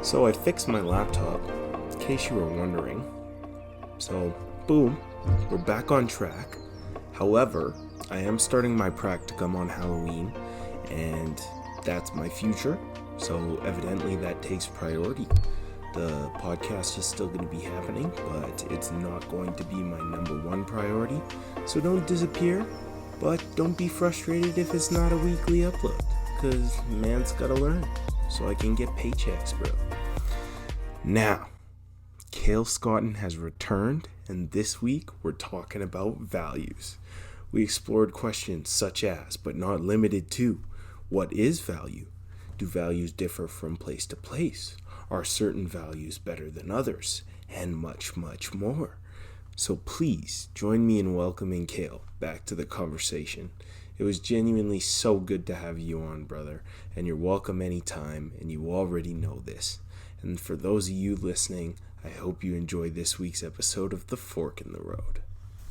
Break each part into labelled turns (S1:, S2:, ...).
S1: So I fixed my laptop, in case you were wondering. So, boom, we're back on track. However, I am starting my practicum on Halloween, and that's my future. So evidently that takes priority. The podcast is still going to be happening, but it's not going to be my number one priority. So don't disappear, but don't be frustrated if it's not a weekly upload, because man's got to learn so I can get paychecks, bro. Now, Cale Scotton has returned, and this week we're talking about values. We explored questions such as, but not limited to, what is value? Do values differ from place to place? Are certain values better than others? And much, much more. So please join me in welcoming Cale back to the conversation. It was genuinely so good to have you on, brother, and you're welcome anytime, and you already know this. And for those of you listening, I hope you enjoy this week's episode of The Fork in the Road.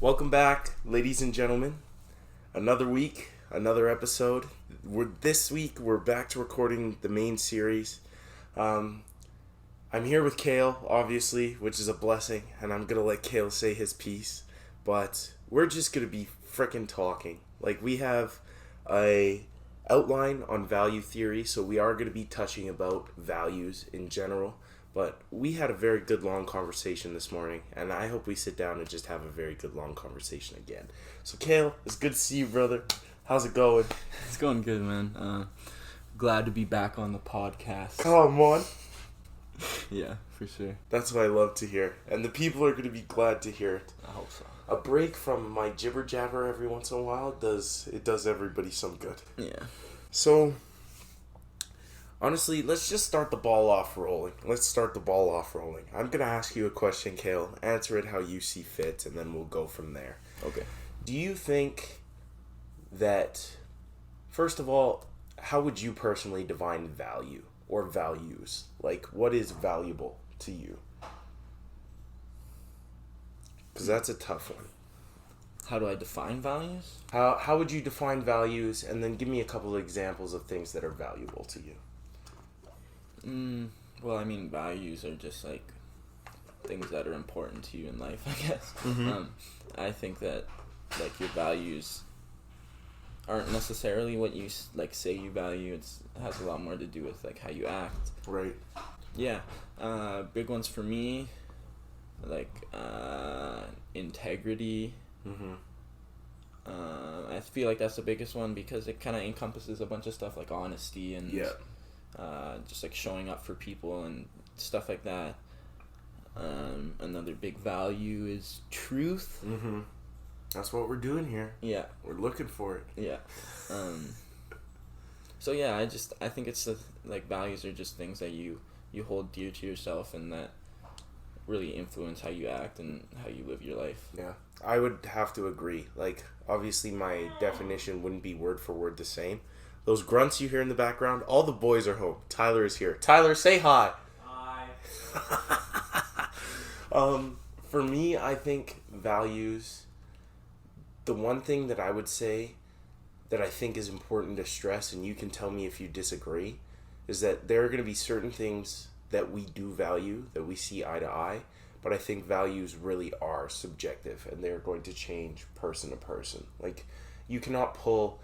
S1: Welcome back, ladies and gentlemen. Another week, another episode. This week, we're back to recording the main series. I'm here with Cale, obviously, which is a blessing, and I'm going to let Cale say his piece. But we're just going to be frickin' talking. Like, we have a outline on value theory, so we are going to be touching about values in general. But we had a very good long conversation this morning, and I hope we sit down and just have a very good long conversation again. So, Cale, it's good to see you, brother. How's it going?
S2: It's going good, man. Glad to be back on the podcast.
S1: Come on.
S2: Yeah, for sure.
S1: That's what I love to hear. And the people are going to be glad to hear it.
S2: I hope so.
S1: A break from my jibber jabber every once in a while does everybody some good.
S2: Yeah.
S1: So, honestly, let's just start the ball off rolling. I'm going to ask you a question, Cale. Answer it how you see fit, and then we'll go from there.
S2: Okay.
S1: Do you think that, first of all, how would you personally define value or values? Like, what is valuable to you? Because that's a tough one.
S2: How do I define values?
S1: How would you define values, and then give me a couple of examples of things that are valuable to you?
S2: Well, I mean, values are just, like, things that are important to you in life, I guess.
S1: Mm-hmm.
S2: I think that, like, your values aren't necessarily what you, like, say you value. It has a lot more to do with, like, how you act.
S1: Right.
S2: Yeah. Big ones for me, like, integrity.
S1: Mm-hmm.
S2: I feel like that's the biggest one because it kind of encompasses a bunch of stuff like honesty and just like showing up for people and stuff like that. Another big value is truth.
S1: Mm-hmm. That's what we're doing here.
S2: Yeah.
S1: We're looking for it.
S2: Yeah. So yeah, I think it's like values are just things that you hold dear to yourself and that really influence how you act and how you live your life.
S1: Yeah, I would have to agree. Like, obviously my definition wouldn't be word for word the same. Those grunts you hear in the background, all the boys are home. Tyler is here. Tyler, say hi.
S3: Hi.
S1: For me, I think values, the one thing that I would say that I think is important to stress, and you can tell me if you disagree, is that there are going to be certain things that we do value, that we see eye to eye, but I think values really are subjective, and they're going to change person to person. Like, you cannot pull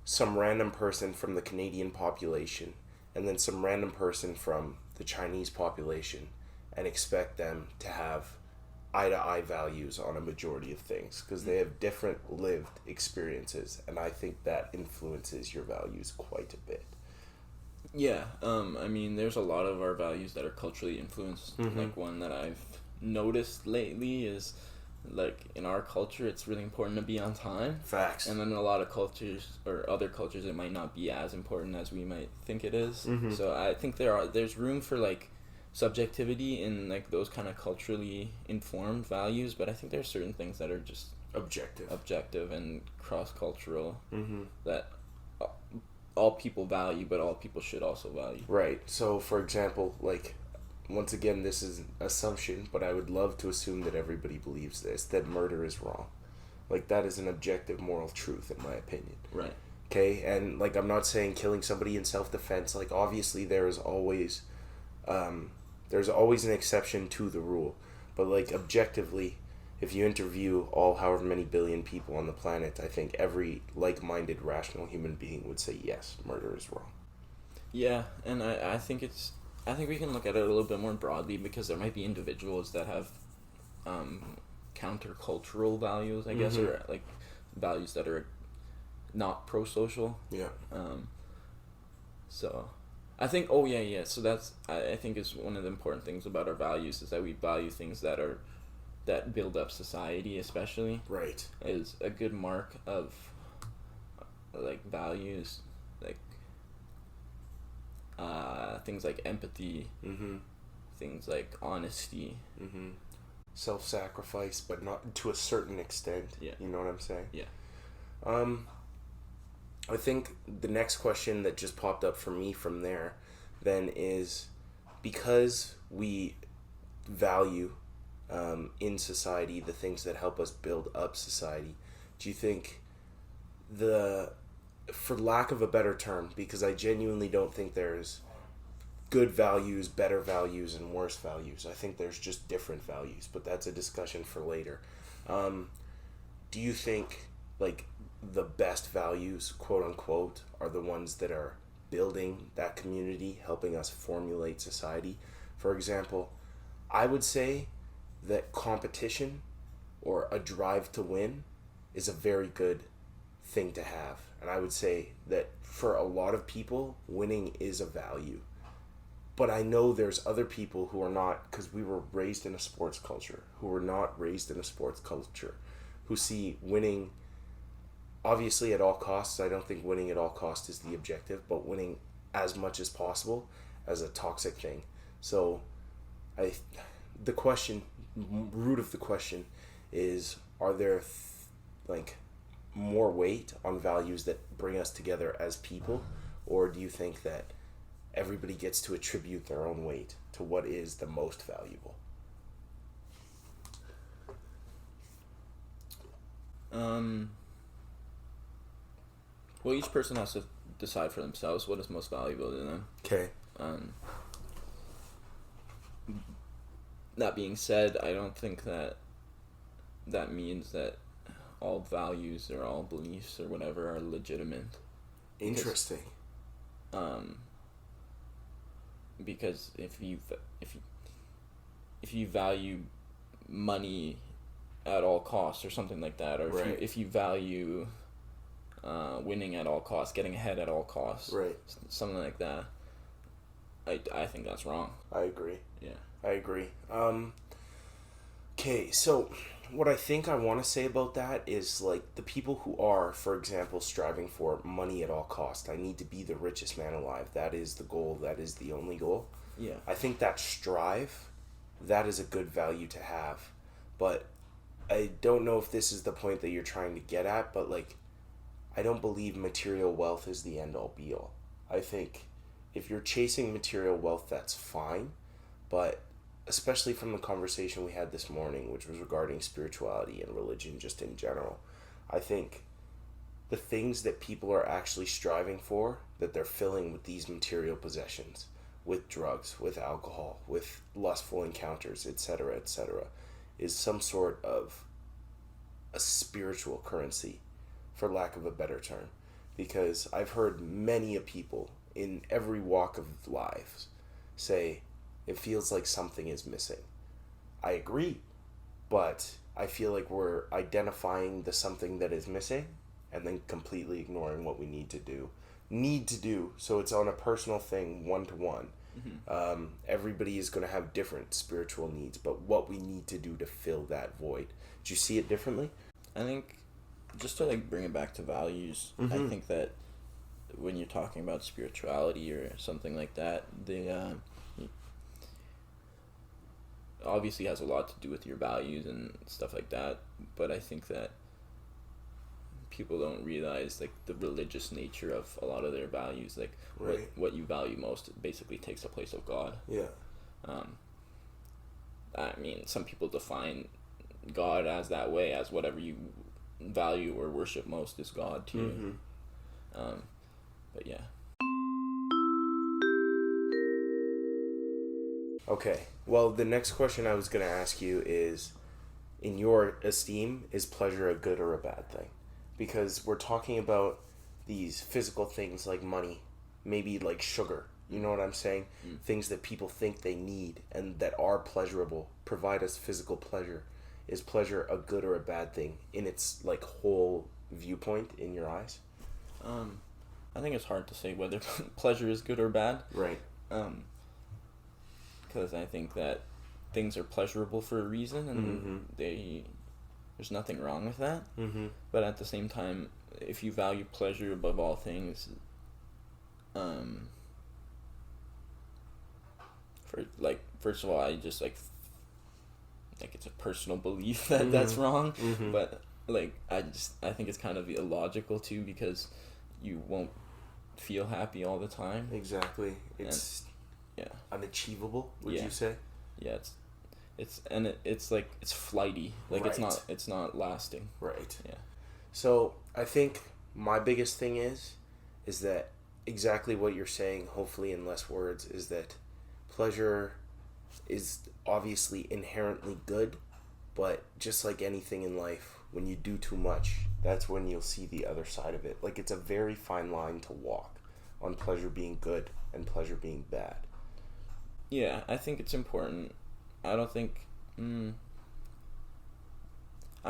S1: some random person from the Canadian population and then some random person from the Chinese population and expect them to have eye-to-eye values on a majority of things, because they have different lived experiences, and I think that influences your values quite a bit.
S2: Yeah, I mean, there's a lot of our values that are culturally influenced.
S1: Mm-hmm.
S2: Like, one that I've noticed lately is, like, in our culture, it's really important to be on time.
S1: Facts.
S2: And then in a lot of cultures, or other cultures, it might not be as important as we might think it is.
S1: Mm-hmm.
S2: So I think there's room for, like, subjectivity in, like, those kind of culturally informed values, but I think there's certain things that are just objective and cross-cultural
S1: Mm-hmm.
S2: that all people value, but all people should also value.
S1: Right. So, for example, like, once again, this is an assumption, but I would love to assume that everybody believes this, that murder is wrong. Like, that is an objective moral truth, in my opinion.
S2: Right.
S1: Okay? And, like, I'm not saying killing somebody in self-defense. Like, obviously, there is always There's always an exception to the rule. But, like, objectively, if you interview all however many billion people on the planet, I think every like-minded, rational human being would say, yes, murder is wrong.
S2: Yeah, and I think we can look at it a little bit more broadly, because there might be individuals that have countercultural values, I guess, or like values that are not pro-social.
S1: Yeah.
S2: So I think so that's I think is one of the important things about our values, is that we value things that build up society, especially.
S1: Right.
S2: Is a good mark of like values, like things like empathy, things like honesty,
S1: self-sacrifice, but not to a certain extent.
S2: Yeah.
S1: You know what I'm saying?
S2: Yeah.
S1: I think the next question that just popped up for me from there then is, because we value in society the things that help us build up society, do you think for lack of a better term, because I genuinely don't think there's good values, better values, and worse values. I think there's just different values, but that's a discussion for later. Do you think, like, the best values, quote unquote, are the ones that are building that community, helping us formulate society? For example, I would say that competition or a drive to win is a very good thing to have. And I would say that for a lot of people, winning is a value. But I know there's other people who are not, because we were raised in a sports culture, who were not raised in a sports culture, who see winning obviously at all costs. I don't think winning at all costs is the objective, but winning as much as possible as a toxic thing. So the root of the question is, are there more weight on values that bring us together as people, or do you think that everybody gets to attribute their own weight to what is the most valuable?
S2: Well, each person has to decide for themselves what is most valuable to them.
S1: Okay.
S2: That being said, I don't think that means that all values or all beliefs or whatever are legitimate.
S1: Interesting.
S2: Because if you value money at all costs or something like that, or
S1: right.
S2: if you value winning at all costs, getting ahead at all costs,
S1: right,
S2: something like that, I think that's wrong.
S1: I agree.
S2: Yeah.
S1: I agree. Okay, so what I think I want to say about that is, like, the people who are, for example, striving for money at all costs. I need to be the richest man alive. That is the goal. That is the only goal.
S2: Yeah.
S1: I think that strive, that is a good value to have. But I don't know if this is the point that you're trying to get at, but, like, I don't believe material wealth is the end-all be-all. I think if you're chasing material wealth, that's fine, but especially from the conversation we had this morning, which was regarding spirituality and religion just in general, I think the things that people are actually striving for, that they're filling with these material possessions, with drugs, with alcohol, with lustful encounters, etc., is some sort of a spiritual currency, for lack of a better term. Because I've heard many people in every walk of lives say, it feels like something is missing. I agree, but I feel like we're identifying the something that is missing and then completely ignoring what we need to do. So it's on a personal thing, one-to-one. Mm-hmm. Everybody is going to have different spiritual needs, but what we need to do to fill that void. Do you see it differently?
S2: I think, just to bring it back to values, mm-hmm. I think that when you're talking about spirituality or something like that, obviously has a lot to do with your values and stuff like that, but I think that people don't realize the religious nature of a lot of their values, right. what you value most basically takes the place of God.
S1: Yeah.
S2: I mean, some people define God as that way, as whatever you value or worship most is God to you. Mm-hmm. But yeah.
S1: Okay. Well, the next question I was going to ask you is, in your esteem, is pleasure a good or a bad thing? Because we're talking about these physical things like money, maybe like sugar. You know what I'm saying? Things that people think they need and that are pleasurable, provide us physical pleasure. Is pleasure a good or a bad thing in its like whole viewpoint in your eyes?
S2: I think it's hard to say whether pleasure is good or bad.
S1: Right.
S2: Because I think that things are pleasurable for a reason, and there's nothing wrong with that. But at the same time, if you value pleasure above all things, first of all, I just like it's a personal belief that that's wrong, but I think it's kind of illogical too, because you won't feel happy all the time.
S1: Exactly. It's unachievable, would you say?
S2: Yeah, it's flighty. Like
S1: Right.
S2: it's not lasting.
S1: Right.
S2: Yeah.
S1: So I think my biggest thing is that exactly what you're saying, hopefully in less words, is that pleasure is obviously inherently good, but just like anything in life, when you do too much, that's when you'll see the other side of it. Like, it's a very fine line to walk on pleasure being good and pleasure being bad.
S2: Yeah, I think it's important. I don't think I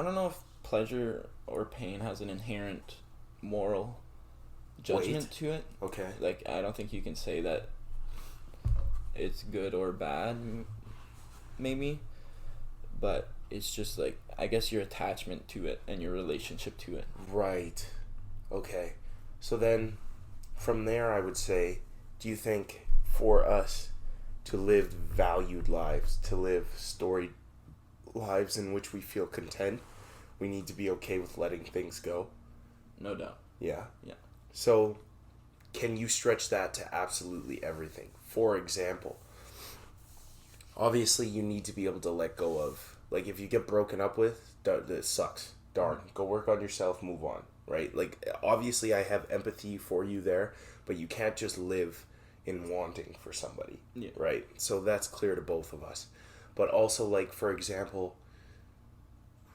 S2: don't know if pleasure or pain has an inherent moral judgment to it.
S1: Okay.
S2: Like, I don't think you can say that it's good or bad, maybe, but it's just like, I guess, your attachment to it and your relationship to it.
S1: Right. Okay. So then, from there, I would say, do you think for us to live valued lives, to live storied lives in which we feel content, we need to be okay with letting things go?
S2: No doubt.
S1: Yeah.
S2: Yeah.
S1: So, can you stretch that to absolutely everything? For example, obviously you need to be able to let go of, like, if you get broken up with, that sucks. Darn. Go work on yourself, move on, right? Like, obviously I have empathy for you there, but you can't just live in wanting for somebody, right? So that's clear to both of us. But also, like, for example,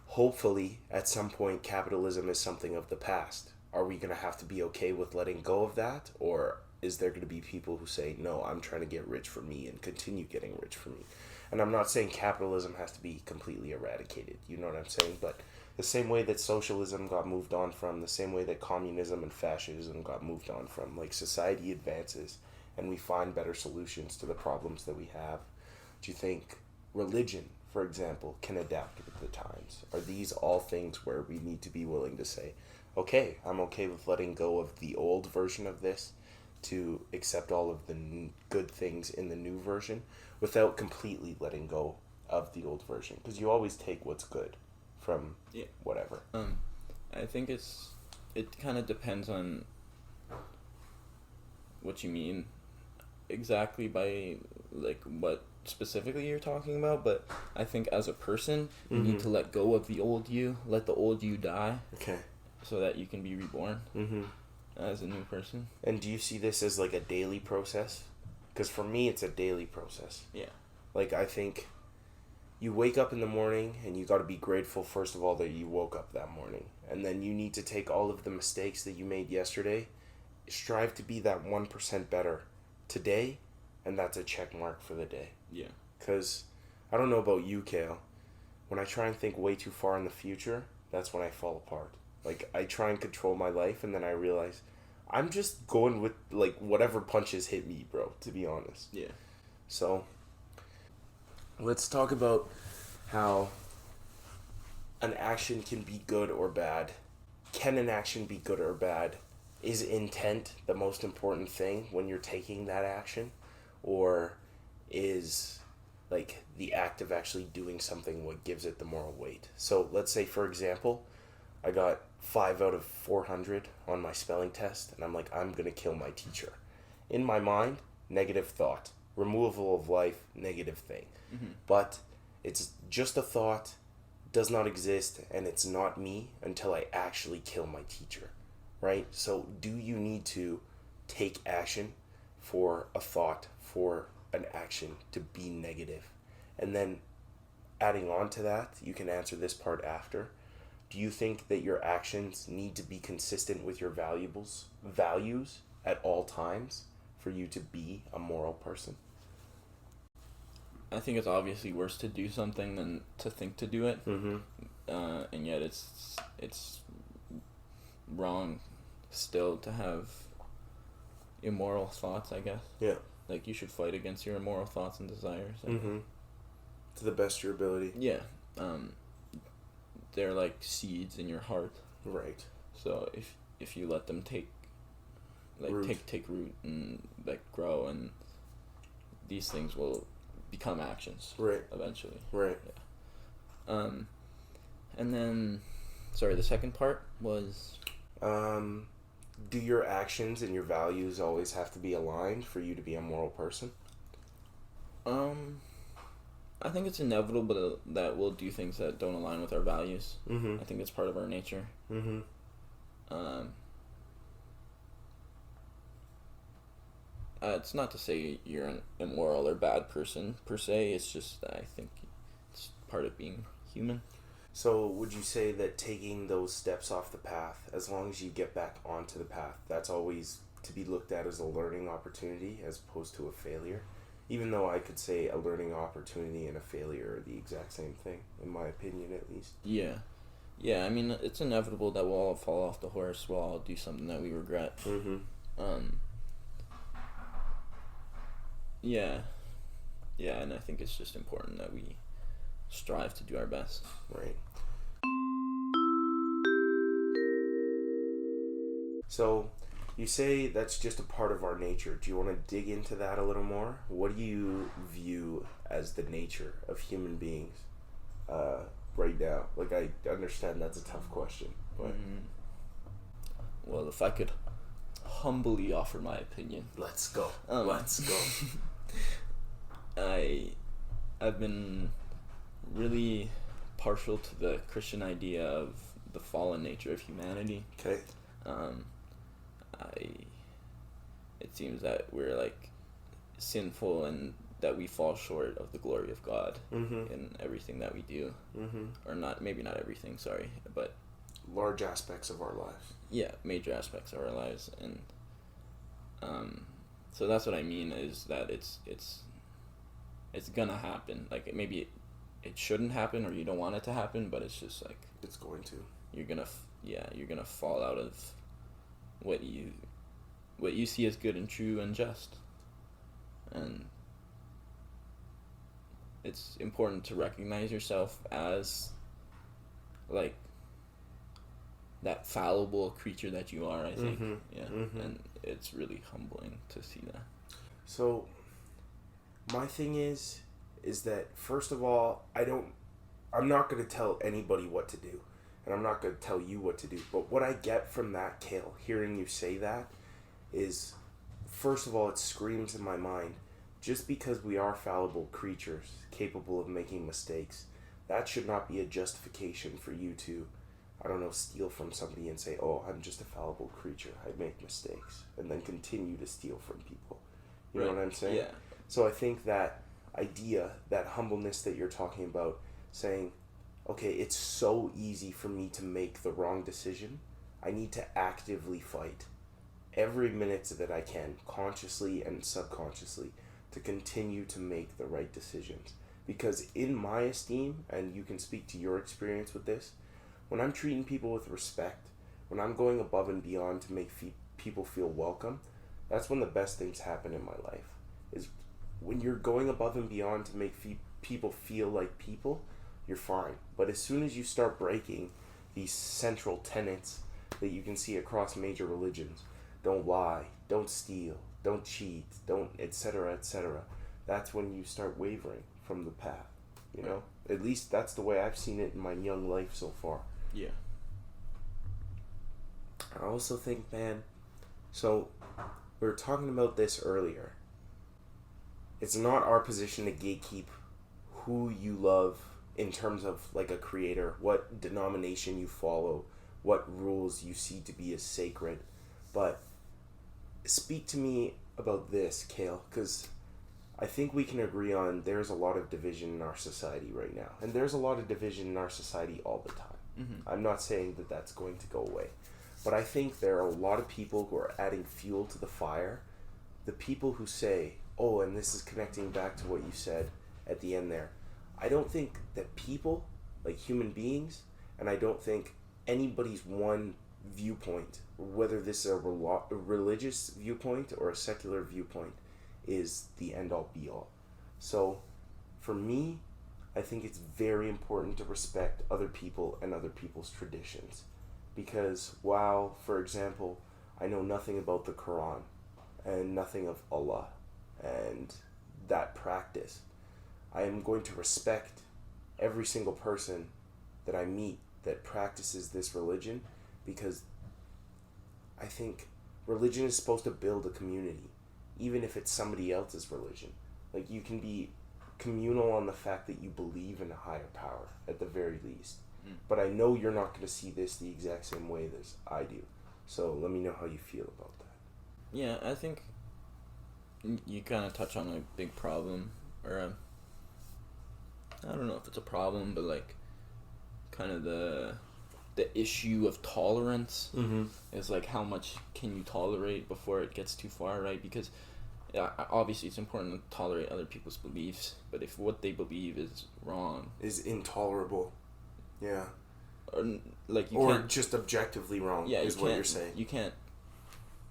S1: hopefully at some point capitalism is something of the past. Are we going to have to be okay with letting go of that? Or is there going to be people who say, no, I'm trying to get rich for me and continue getting rich for me? And I'm not saying capitalism has to be completely eradicated, you know what I'm saying? But the same way that socialism got moved on from, the same way that communism and fascism got moved on from, like, society advances and we find better solutions to the problems that we have. Do you think religion, for example, can adapt with the times? Are these all things where we need to be willing to say, okay, I'm okay with letting go of the old version of this to accept all of the good things in the new version without completely letting go of the old version? Because you always take what's good from whatever.
S2: I think it kind of depends on what you mean exactly by, like, what specifically you're talking about, but I think as a person, you need to let go of the old you, let the old you die.
S1: Okay.
S2: So that you can be reborn as a new person.
S1: And do you see this as like a daily process? Because for me, it's a daily process.
S2: Yeah.
S1: Like, I think you wake up in the morning and you got to be grateful, first of all, that you woke up that morning. And then you need to take all of the mistakes that you made yesterday, strive to be that 1% better today, and that's a check mark for the day.
S2: Yeah.
S1: Because I don't know about you, Cale. When I try and think way too far in the future, that's when I fall apart. Like, I try and control my life, and then I realize I'm just going with, like, whatever punches hit me, bro, to be honest.
S2: Yeah.
S1: So, let's talk about how an action can be good or bad. Can an action be good or bad? Is intent the most important thing when you're taking that action? Or is, like, the act of actually doing something what gives it the moral weight? So, let's say, for example, I got 5 out of 400 on my spelling test, and I'm like, I'm going to kill my teacher. In my mind, negative thought. Removal of life, negative thing. But it's just a thought, does not exist, and it's not me until I actually kill my teacher, right? So do you need to take action for a thought, for an action to be negative? And then adding on to that, you can answer this part after. Do you think that your actions need to be consistent with your values at all times for you to be a moral person?
S2: I think it's obviously worse to do something than to think to do it.
S1: Mm-hmm.
S2: And yet it's wrong still to have immoral thoughts, I guess.
S1: Yeah.
S2: Like, you should fight against your immoral thoughts and desires.
S1: Mm-hmm. To the best of your ability.
S2: Yeah. They're like seeds in your heart.
S1: Right.
S2: So if you let them take root and like grow, and these things will become actions.
S1: Right.
S2: Eventually.
S1: Right.
S2: Yeah. And then, sorry, the second part was.
S1: Do your actions and your values always have to be aligned for you to be a moral person?
S2: I think it's inevitable that we'll do things that don't align with our values.
S1: Mm-hmm.
S2: I think it's part of our nature.
S1: Mm-hmm.
S2: It's not to say you're an immoral or bad person per se. It's just that I think it's part of being human.
S1: So would you say that taking those steps off the path, as long as you get back onto the path, that's always to be looked at as a learning opportunity as opposed to a failure? Even though I could say a learning opportunity and a failure are the exact same thing, in my opinion at least.
S2: Yeah. Yeah, I mean, it's inevitable that we'll all fall off the horse. We'll all do something that we regret.
S1: Mm-hmm.
S2: Yeah. Yeah, and I think it's just important that we strive to do our best.
S1: Right. So, you say that's just a part of our nature. Do you want to dig into that a little more? What do you view as the nature of human beings right now? Like, I understand that's a tough question, but...
S2: Well, if I could humbly offer my opinion.
S1: Let's go. Let's go.
S2: I've been really partial to the Christian idea of the fallen nature of humanity.
S1: Okay.
S2: It seems that we're like sinful and that we fall short of the glory of God in everything that we do. Or maybe not everything, sorry, but
S1: large aspects of our lives.
S2: Yeah, major aspects of our lives. And so that's what I mean, is that it's gonna happen. Like, maybe it shouldn't happen, or you don't want it to happen, but it's just like
S1: it's going to.
S2: You're gonna fall out of what you see as good and true and just. And it's important to recognize yourself as like that fallible creature that you are, I think. And it's really humbling to see that.
S1: So my thing is that, first of all, I'm not going to tell anybody what to do, and I'm not going to tell you what to do. But what I get from that, Cale, hearing you say that, is, first of all, it screams in my mind, just because we are fallible creatures capable of making mistakes, that should not be a justification for you to, I don't know, steal from somebody and say, oh, I'm just a fallible creature, I make mistakes, and then continue to steal from people. You know what I'm saying?
S2: Yeah.
S1: So I think that idea, that humbleness that you're talking about, saying, okay, it's so easy for me to make the wrong decision, I need to actively fight every minute that I can, consciously and subconsciously, to continue to make the right decisions. Because in my esteem, and you can speak to your experience with this, when I'm treating people with respect, when I'm going above and beyond to make people feel welcome, that's when the best things happen in my life. Is when you're going above and beyond to make people feel like people, you're fine. But as soon as you start breaking these central tenets that you can see across major religions, don't lie, don't steal, don't cheat, don't etc., that's when you start wavering from the path, you know? At least that's the way I've seen it in my young life so far.
S2: Yeah.
S1: I also think, man, so we were talking about this earlier. It's not our position to gatekeep who you love in terms of like a creator, what denomination you follow, what rules you see to be as sacred. But speak to me about this, Cale, because I think we can agree on there's a lot of division in our society right now. And there's a lot of division in our society all the time.
S2: Mm-hmm.
S1: I'm not saying that that's going to go away. But I think there are a lot of people who are adding fuel to the fire. The people who say, oh, and this is connecting back to what you said at the end there. I don't think that people, like human beings, and I don't think anybody's one viewpoint, whether this is a religious viewpoint or a secular viewpoint, is the end-all be-all. So, for me, I think it's very important to respect other people and other people's traditions. Because while, for example, I know nothing about the Quran and nothing of Allah and that practice, I am going to respect every single person that I meet that practices this religion, because I think religion is supposed to build a community, even if it's somebody else's religion. Like, you can be communal on the fact that you believe in a higher power, at the very least. But I know you're not going to see this the exact same way as I do. So let me know how you feel about that.
S2: Yeah, I think you kind of touch on a big problem, or I don't know if it's a problem, but like kind of the issue of tolerance is like, how much can you tolerate before it gets too far, right? Because obviously it's important to tolerate other people's beliefs, but if what they believe is wrong,
S1: is intolerable, yeah,
S2: or like you
S1: or
S2: can't,
S1: just objectively wrong,
S2: yeah,
S1: is what you're saying.
S2: You can't,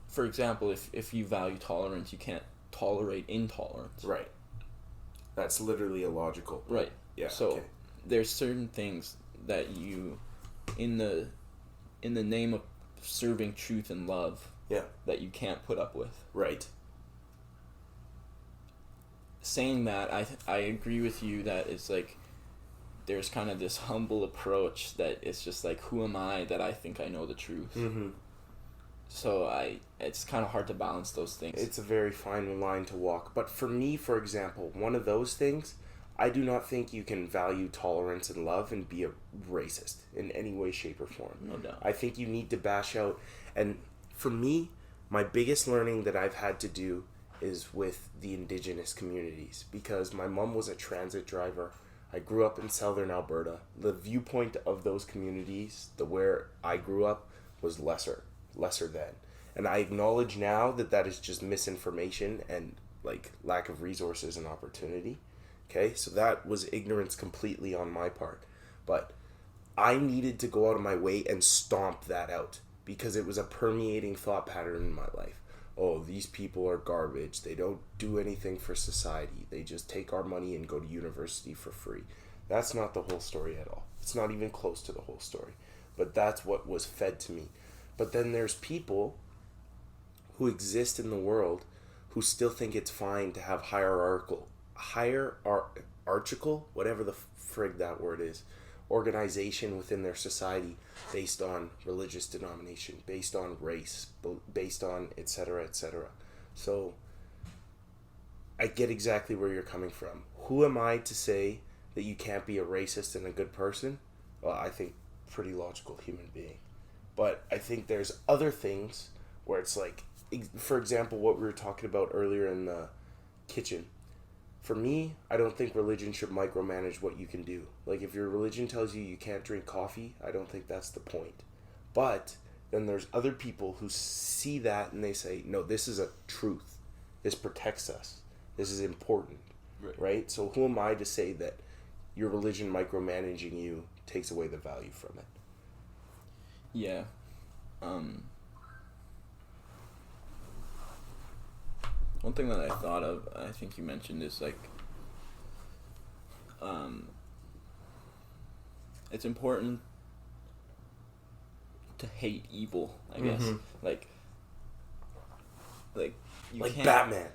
S2: for example, if you value tolerance, you can't tolerate intolerance,
S1: right? That's literally illogical,
S2: right?
S1: Yeah.
S2: So
S1: okay.
S2: There's certain things that you, in the name of serving truth and love,
S1: yeah,
S2: that you can't put up with,
S1: right?
S2: Saying that, I agree with you that it's like there's kind of this humble approach that it's just like, who am I that I think I know the truth?
S1: Mm-hmm.
S2: So it's kind of hard to balance those things.
S1: It's a very fine line to walk. But for me, for example, one of those things, I do not think you can value tolerance and love and be a racist in any way, shape, or form.
S2: No doubt.
S1: I think you need to bash out. And for me, my biggest learning that I've had to do is with the indigenous communities, because my mom was a transit driver. I grew up in southern Alberta. The viewpoint of those communities, where I grew up, was lesser than. And I acknowledge now that is just misinformation and like lack of resources and opportunity. Okay, so that was ignorance completely on my part. But I needed to go out of my way and stomp that out, because it was a permeating thought pattern in my life. Oh, these people are garbage. They don't do anything for society. They just take our money and go to university for free. That's not the whole story at all. It's not even close to the whole story. But that's what was fed to me. But then there's people who exist in the world who still think it's fine to have hierarchical, whatever the frig that word is, organization within their society based on religious denomination, based on race, based on etc., etc. So I get exactly where you're coming from. Who am I to say that you can't be a racist and a good person? Well, I think pretty logical human being. But I think there's other things where it's like, for example, what we were talking about earlier in the kitchen. For me, I don't think religion should micromanage what you can do. Like, if your religion tells you can't drink coffee, I don't think that's the point. But then there's other people who see that and they say, no, this is a truth. This protects us. This is important. Right? So who am I to say that your religion micromanaging you takes away the value from it?
S2: Yeah. One thing that I thought of, I think you mentioned, is like, it's important to hate evil, I guess. Like you
S1: like
S2: can't,
S1: Batman.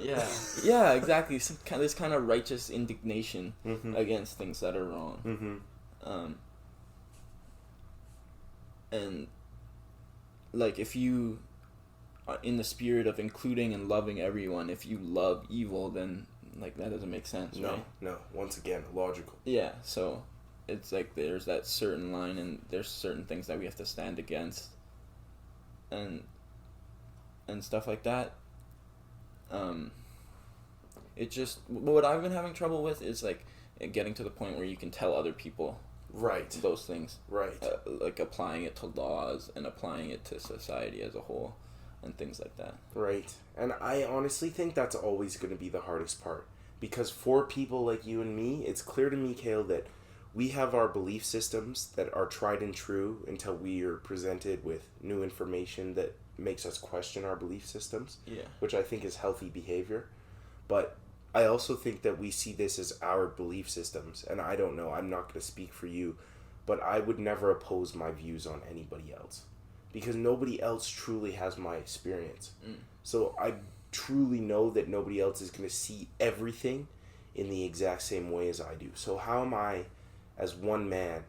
S2: yeah, exactly. This kind of righteous indignation against things that are wrong. And like, if you, in the spirit of including and loving everyone, if you love evil, then like that doesn't make sense, right?
S1: No. Once again, logical.
S2: Yeah, so it's like there's that certain line, and there's certain things that we have to stand against, and stuff like that. it just, what I've been having trouble with is like getting to the point where you can tell other people
S1: right
S2: those things,
S1: right
S2: like applying it to laws and applying it to society as a whole and things like that.
S1: Right. And I honestly think that's always going to be the hardest part, because for people like you and me, it's clear to me, Cale, that we have our belief systems that are tried and true until we are presented with new information that makes us question our belief systems, which I think is healthy behavior. But I also think that we see this as our belief systems, and I don't know, I'm not going to speak for you, but I would never oppose my views on anybody else, because nobody else truly has my experience. So I truly know that nobody else is going to see everything in the exact same way as I do. So how am I, as one man,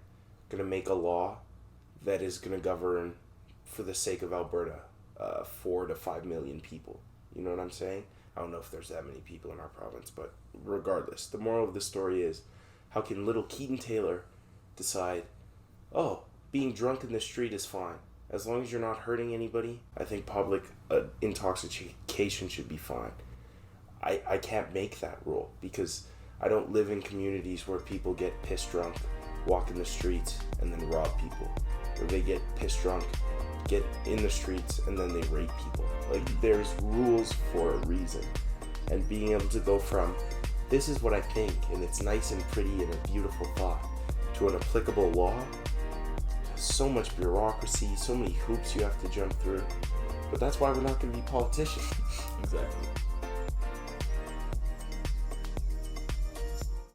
S1: going to make a law that is going to govern, for the sake of Alberta, 4 to 5 million people? You know what I'm saying? I don't know if there's that many people in our province, but regardless, the moral of the story is, how can little Keaton Taylor decide, oh, being drunk in the street is fine? As long as you're not hurting anybody, I think public intoxication should be fine. I can't make that rule, because I don't live in communities where people get pissed drunk, walk in the streets, and then rob people. Or they get pissed drunk, get in the streets, and then they rape people. Like, there's rules for a reason. And being able to go from, this is what I think, and it's nice and pretty and a beautiful thought, to an applicable law, so much bureaucracy, so many hoops you have to jump through. But that's why we're not going to be politicians.
S2: Exactly.